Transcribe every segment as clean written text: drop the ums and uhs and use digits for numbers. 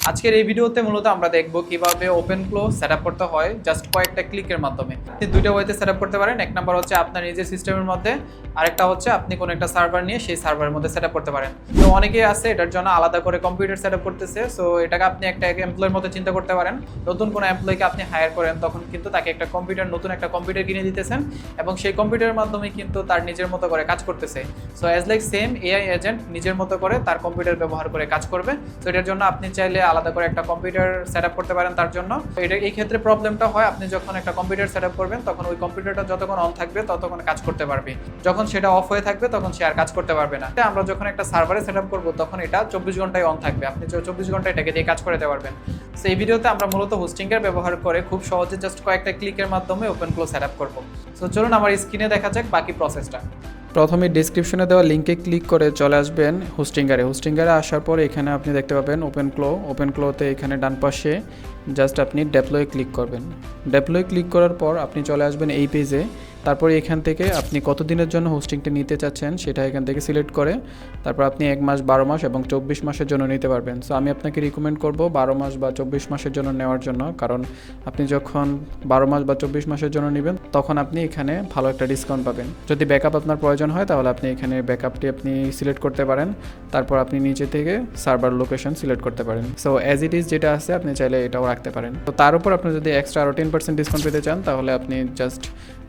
আজকের এই ভিডিওতে মূলত আমরা দেখব কিভাবে ওপেন ফ্লো সেটআপ করতে হয় জাস্ট কয়েকটা ক্লিকের মাধ্যমে। আপনি দুইটা ওয়েতে সেটআপ করতে পারেন। এক নাম্বার হচ্ছে আপনার নিজের সিস্টেমের মধ্যে, আরেকটা হচ্ছে আপনি কোনো একটা সার্ভার নিয়ে সেই সার্ভারের মধ্যে সেটআপ করতে পারেন। তো অনেকেই আছে এটার জন্য আলাদা করে কম্পিউটার সেটআপ করতেছে। সো এটাকে আপনি একটা এমপ্লয়ের মতো চিন্তা করতে পারেন। নতুন কোনো এমপ্লয়কে আপনি হায়ার করেন, তখন কিন্তু তাকে একটা কম্পিউটার, নতুন একটা কম্পিউটার কিনে দিতেছেন এবং সেই কম্পিউটারের মাধ্যমে কিন্তু তার নিজের মতো করে কাজ করতেছে। So as like same AI agent নিজের মতো করে তার কম্পিউটার ব্যবহার করে কাজ করবে। সো এটার জন্য আপনি চাইলে আলাদা করে একটা কম্পিউটার সেটআপ করতে পারেন তার জন্য। এটা এই ক্ষেত্রে প্রবলেমটা হয়, আপনি যখন একটা কম্পিউটার সেটআপ করবেন তখন ওই কম্পিউটারটা যতক্ষণ অন থাকবে ততক্ষণ কাজ করতে পারবে, যখন সেটা অফ হয়ে থাকবে তখন সে আর কাজ করতে পারবে না। আমরা যখন একটা সার্ভারে সেটআপ করব তখন এটা 24 ঘন্টায় অন থাকবে, আপনি 24 ঘন্টা এটাকে দিয়ে কাজ করতে পারবেন। সো এই ভিডিওতে আমরা মূলত হোস্টিংয়ের ব্যবহার করে খুব সহজে জাস্ট কয়েকটা ক্লিকের মাধ্যমে ওপেন ফ্লো সেটআপ করব। সো চলুন আমার স্ক্রিনে দেখা যাক বাকি প্রসেসটা। প্রথমে ডিসক্রিপশনে দেওয়া লিঙ্কে ক্লিক করে চলে আসবেন হোস্টিংয়ারে আসার পর এখানে আপনি দেখতে পাবেন ওপেন ফ্লোতে এখানে ডান পাশে জাস্ট আপনি ডেপ্লয়ে ক্লিক করবেন। ডেপ্লয়ে ক্লিক করার পর আপনি চলে আসবেন এই পেজে। তারপরে এখান থেকে আপনি কতদিনের জন্য হোস্টিংটা নিতে চাচ্ছেন সেটা এখান থেকে সিলেক্ট করে তারপর আপনি 1 মাস, 12 মাস এবং 24 মাসের জন্য নিতে পারবেন। সো আমি আপনাকে রিকমেন্ড করব 12 মাস বা 24 মাসের জন্য নেওয়ার জন্য, কারণ আপনি যখন 12 মাস বা 24 মাসের জন্য নেবেন তখন আপনি এখানে ভালো একটা ডিসকাউন্ট পাবেন। যদি ব্যাকআপ আপনার প্রয়োজন হয় তাহলে আপনি এখানে ব্যাকআপটি আপনি সিলেক্ট করতে পারেন। তারপর আপনি নিচে থেকে সার্ভার লোকেশন সিলেক্ট করতে পারেন। সো অ্যাজ ইট ইজ যেটা আছে আপনি চাইলে এটাও রাখতে পারেন। তো তার উপর আপনি যদি এক্সট্রা আরও 10% ডিসকাউন্ট পেতে চান তাহলে আপনি জাস্ট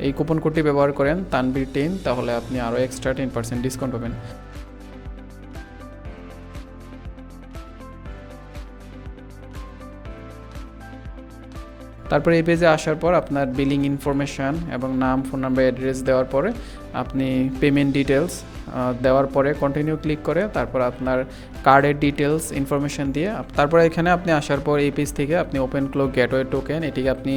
এই কুপন কোডটি ব্যবহার করেন তানবীর10, তাহলে আপনি আরও এক্সট্রা 10% ডিসকাউন্ট পাবেন। তারপরে এই পেজে আসার পর আপনার বিলিং ইনফরমেশান এবং নাম, ফোন নাম্বার, অ্যাড্রেস দেওয়ার পরে আপনি পেমেন্ট ডিটেলস দেওয়ার পরে কন্টিনিউ ক্লিক করে তারপর আপনার কার্ডের ডিটেলস ইনফরমেশান দিয়ে তারপরে এখানে আপনি আসার পর এই পেজ থেকে আপনি ওপেন ফ্লো গেটওয়ে টোকেন এটিকে আপনি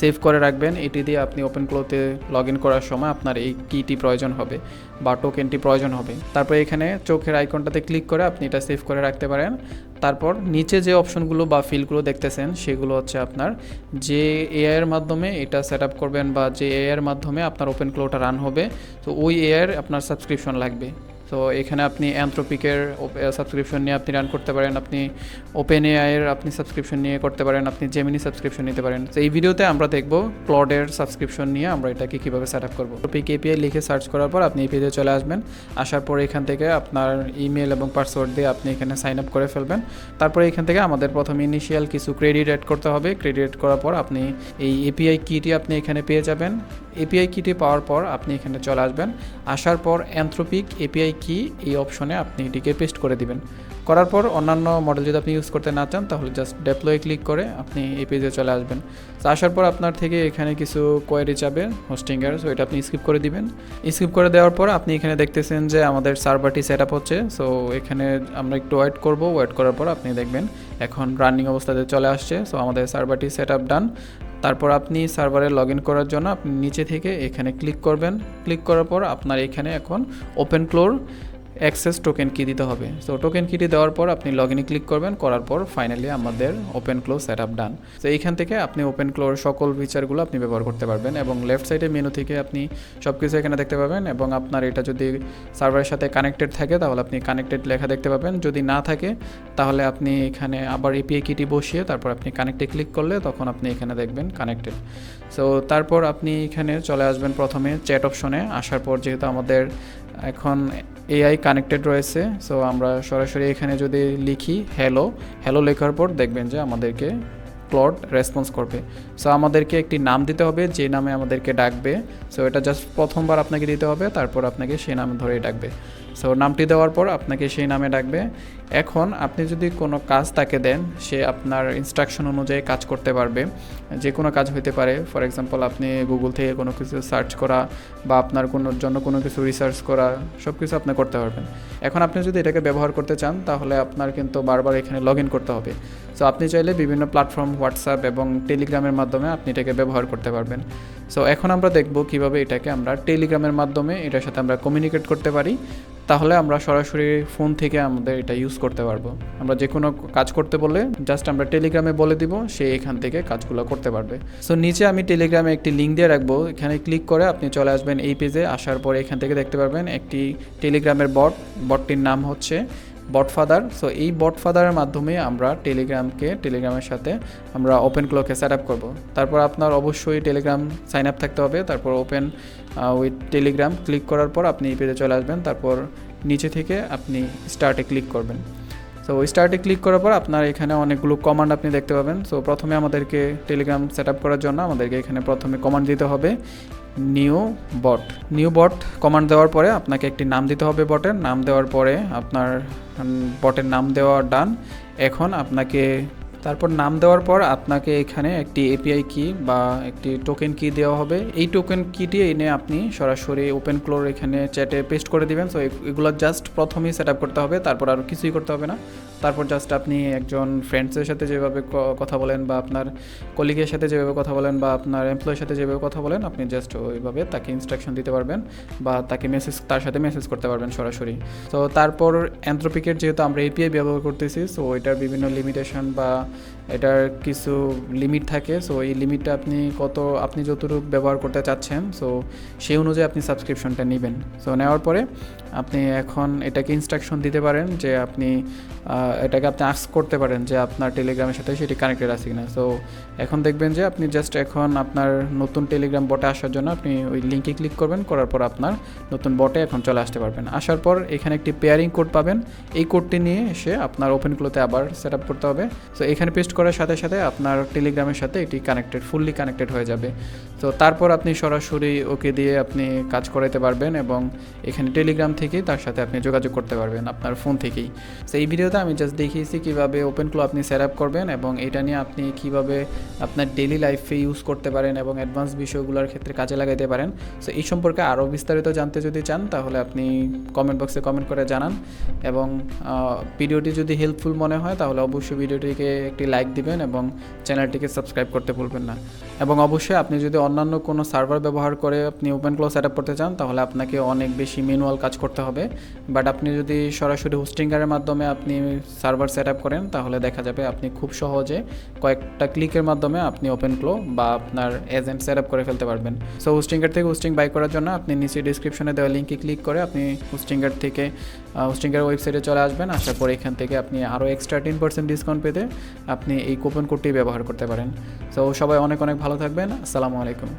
সেভ করে রাখবেন। এটি দিয়ে আপনি ওপেন ফ্লোতে লগ ইন করার সময় আপনার এই কিটি প্রয়োজন হবে বা টোকেনটি প্রয়োজন হবে। তারপরে এখানে চোখের আইকনটাতে ক্লিক করে আপনি এটা সেভ করে রাখতে পারেন। তারপর নিচে যে অপশনগুলো বা ফিল্ডগুলো দেখতেছেন সেগুলো হচ্ছে আপনার যে এআইয়ের মাধ্যমে এটা সেট আপ করবেন বা যে এআইয়ের মাধ্যমে আপনার ওপেন ফ্লোটা রান হবে, তো ওই এআইয়ের আপনার সাবস্ক্রিপশন লাগবে। তো এখানে আপনি অ্যানথ্রোপিকের সাবস্ক্রিপশন নিয়ে আপনি রান করতে পারেন, আপনি ওপেন এআইয়ের আপনি সাবস্ক্রিপশন নিয়ে করতে পারেন, আপনি জেমিনি সাবস্ক্রিপশন নিতে পারেন। তো এই ভিডিওতে আমরা দেখব ক্লডের সাবস্ক্রিপশন নিয়ে আমরা এটাকে কীভাবে সেট আপ করবো। টপিক এপিআই লিখে সার্চ করার পর আপনি এই পেজে চলে আসবেন। আসার পর এখান থেকে আপনার ইমেল এবং পাসওয়ার্ড দিয়ে আপনি এখানে সাইন আপ করে ফেলবেন। তারপরে এখান থেকে আমাদের প্রথমে ইনিশিয়াল কিছু ক্রেডিট অ্যাড করতে হবে। ক্রেডিট অ্যাড করার পর আপনি এই এপিআই কিটি আপনি এখানে পেয়ে যাবেন। এপিআই কিটি পাওয়ার পর আপনি এখানে চলে আসবেন। আসার পর অ্যানথ্রোপিক এপিআই কি এই অপশনে আপনি এটিকে পেস্ট করে দিবেন। করার পর অন্যান্য মডেল যদি আপনি ইউজ করতে না চান তাহলে জাস্ট ডেপ্লয়ে ক্লিক করে আপনি এই পেজে চলে আসবেন। তো আসার পর আপনার থেকে এখানে কিছু কোয়েরি যাবে হোস্টিংয়ের, সো এটা আপনি স্কিপ করে দিবেন। স্কিপ করে দেওয়ার পর আপনি এখানে দেখতেছেন যে আমাদের সার্ভারটি সেট আপ হচ্ছে। সো এখানে আমরা একটু ওয়েট করব। ওয়েট করার পর আপনি দেখবেন এখন রানিং অবস্থাতে চলে আসছে। সো আমাদের সার্ভারটি সেট আপ ডান। তারপর আপনি সার্ভারে লগ ইন করার জন্য আপনি নিচে থেকে এখানে ক্লিক করবেন। ক্লিক করার পর আপনার এখানে এখন ওপেন ফ্লোর অ্যাক্সেস টোকেন কি দিতে হবে। সো টোকেন কিটি দেওয়ার পর আপনি লগ ইনে ক্লিক করবেন। করার পর ফাইনালি আমাদের ওপেন ফ্লো সেট আপ ডান। তো এইখান থেকে আপনি ওপেন ফ্লোর সকল ফিচারগুলো আপনি ব্যবহার করতে পারবেন এবং লেফট সাইডে মেনু থেকে আপনি সব কিছু এখানে দেখতে পাবেন এবং আপনার এটা যদি সার্ভারের সাথে কানেক্টেড থাকে তাহলে আপনি কানেক্টেড লেখা দেখতে পাবেন। যদি না থাকে তাহলে আপনি এখানে আবার এপিআই কিটি বসিয়ে তারপর আপনি কানেক্টে ক্লিক করলে তখন আপনি এখানে দেখবেন কানেক্টেড। সো তারপর আপনি এখানে চলে আসবেন প্রথমে চ্যাট অপশনে। আসার পর যেহেতু আমাদের এখন এআই কানেক্টেড রয়েছে, সো আমরা সরাসরি এখানে যদি লিখি হ্যালো লেখার পর দেখবেন যে আমাদেরকে ক্লড রেসপন্স করবে। সো আমাদেরকে একটি নাম দিতে হবে যে নামে আমাদেরকে ডাকবে। সো এটা জাস্ট প্রথমবার আপনাকে দিতে হবে, তারপর আপনাকে সেই নামে ধরেই ডাকবে। সো নামটি দেওয়ার পর আপনাকে সেই নামে ডাকবে। এখন আপনি যদি কোনো কাজ তাকে দেন সে আপনার ইনস্ট্রাকশন অনুযায়ী কাজ করতে পারবে। যে কোনো কাজ হতে পারে, ফর এক্সাম্পল আপনি গুগল থেকে কোনো কিছু সার্চ করা বা আপনার জন্য কোনো কিছু রিসার্চ করা, সব কিছু আপনি করতে পারবেন। এখন আপনি যদি এটাকে ব্যবহার করতে চান তাহলে আপনার কিন্তু বারবার এখানে লগ ইন করতে হবে। সো আপনি চাইলে বিভিন্ন প্ল্যাটফর্ম হোয়াটসঅ্যাপ এবং টেলিগ্রামের মাধ্যমে আপনি এটাকে ব্যবহার করতে পারবেন। সো এখন আমরা দেখব কিভাবে এটাকে আমরা টেলিগ্রামের মাধ্যমে এটার সাথে আমরা কমিউনিকেট করতে পারি। তাহলে আমরা সরাসরি ফোন থেকে আমাদের এটা ইউজ করতে পারবো। আমরা যে কোনো কাজ করতে বললে জাস্ট আমরা টেলিগ্রামে বলে দিব, সে এখান থেকে কাজগুলো করতে পারবে। সো নিচে আমি টেলিগ্রামে একটি লিঙ্ক দিয়ে রাখবো, এখানে ক্লিক করে আপনি চলে আসবেন এই পেজে। আসার পর এখান থেকে দেখতে পারবেন একটি টেলিগ্রামের বটটির নাম হচ্ছে বটফাদার। সো এই বটফাদারের মাধ্যমে আমরা টেলিগ্রামের সাথে আমরা ওপেন ক্লোকে সেট আপ করবো। তারপর আপনার অবশ্যই টেলিগ্রাম সাইন আপ থাকতে হবে। তারপর ওপেন উইথ টেলিগ্রাম ক্লিক করার পর আপনি এই পেজে চলে আসবেন। তারপর নিচে থেকে আপনি স্টার্টে ক্লিক করবেন। সো ওই স্টার্টে ক্লিক করার পর আপনার এখানে অনেকগুলো কমান্ড আপনি দেখতে পাবেন। সো প্রথমে আমাদেরকে টেলিগ্রাম সেট আপ করার জন্য আমাদেরকে এখানে প্রথমে কমান্ড দিতে হবে নিউ বট কমান্ড দেওয়ার পরে আপনাকে একটি নাম দিতে হবে বটের। নাম দেওয়ার পরে আপনার বটের নাম দেওয়া ডান। এখন আপনাকে তারপর নাম দেওয়ার পর আপনাকে এখানে একটি এপিআই কি বা একটি টোকেন কি দেওয়া হবে। এই টোকেন কিটি এনে আপনি সরাসরি ওপেন ক্লোর এখানে চ্যাটে পেস্ট করে দিবেন। সো এগুলো জাস্ট প্রথমেই সেট আপ করতে হবে, তারপর আর কিছুই করতে হবে না। তারপর জাস্ট আপনি একজন ফ্রেন্ডসের সাথে যেভাবে কথা বলেন বা আপনার কলিগের সাথে যেভাবে কথা বলেন বা আপনার এমপ্লয়ের সাথে যেভাবে কথা বলেন, আপনি জাস্ট ওইভাবে তাকে ইনস্ট্রাকশন দিতে পারবেন বা তার সাথে মেসেজ করতে পারবেন সরাসরি। তো তারপর অ্যানথ্রোপিকের যেহেতু আমরা এপিআই ব্যবহার করতেছি, সো এটার বিভিন্ন লিমিটেশন বা এটার কিছু লিমিট থাকে। সো এই লিমিটটা আপনি যতটুকু ব্যবহার করতে চাচ্ছেন, সো সেই অনুযায়ী আপনি সাবস্ক্রিপশনটা নেবেন। সো নেওয়ার পরে আপনি এখন এটাকে ইনস্ট্রাকশন দিতে পারেন যে এটাকে আপনি আস্ক করতে পারেন যে আপনার টেলিগ্রামের সাথে সেটি কানেক্টেড আছে কিনা। সো এখন দেখবেন যে আপনি জাস্ট এখন আপনার নতুন টেলিগ্রাম বটে আসার জন্য আপনি ওই লিঙ্কে ক্লিক করবেন, করার পর আপনার নতুন বটে এখন চলে আসতে পারবেন। আসার পর এখানে একটি পেয়ারিং কোড পাবেন। এই কোডটি নিয়ে এসে আপনার ওপেন ক্লোতে আবার সেট আপ করতে হবে। সো এখানে পেস্ট করার সাথে সাথে আপনার টেলিগ্রামের সাথে এটি ফুললি কানেক্টেড হয়ে যাবে। তো তারপর আপনি সরাসরি ওকে দিয়ে আপনি কাজ করাতে পারবেন এবং এখানে টেলিগ্রাম থেকেই তার সাথে আপনি যোগাযোগ করতে পারবেন আপনার ফোন থেকেই। সো এই ভিডিওতে আমি জাস্ট দেখিয়েছি কীভাবে ওপেন ক্লো আপনি সেট আপ করবেন এবং এটা নিয়ে আপনি কীভাবে আপনার ডেইলি লাইফে ইউজ করতে পারেন এবং অ্যাডভান্স বিষয়গুলোর ক্ষেত্রে কাজে লাগাতে পারেন। সো এই সম্পর্কে আরও বিস্তারিত জানতে যদি চান তাহলে আপনি কমেন্ট বক্সে কমেন্ট করে জানান এবং ভিডিওটি যদি হেল্পফুল মনে হয় তাহলে অবশ্যই ভিডিওটিকে একটি লাইক দিবেন এবং চ্যানেলটিকে সাবস্ক্রাইব করতে ভুলবেন না। এবং অবশ্যই আপনি যদি অন্যান্য কোনো সার্ভার ব্যবহার করে আপনি ওপেন ক্লো সেট আপ করতে চান তাহলে আপনাকে অনেক বেশি ম্যানুয়াল কাজ করতে হবে। বাট আপনি যদি সরাসরি হোস্টিংয়ের মাধ্যমে আপনি সার্ভার সেট আপ করেন তাহলে দেখা যাবে আপনি খুব সহজে কয়েকটা ক্লিকের মাধ্যমে আপনি ওপেন ক্লো বা আপনার এজেন্ট সেট আপ করে ফেলতে পারবেন। সো হোস্টিংয়ের থেকে হোস্টিং বাই করার জন্য আপনি নিচে ডিসক্রিপশনে দেওয়া লিঙ্কে ক্লিক করে আপনি হোস্টিংয়ের ওয়েবসাইটে চলে আসবেন। আসার পর এখান থেকে আপনি আরও এক্সট্রা 10% ডিসকাউন্ট পেতে আপনি এই কুপন কোডটি ব্যবহার করতে পারেন। সো সবাই অনেক ভালো থাকবেন। আসসালামু আলাইকুম।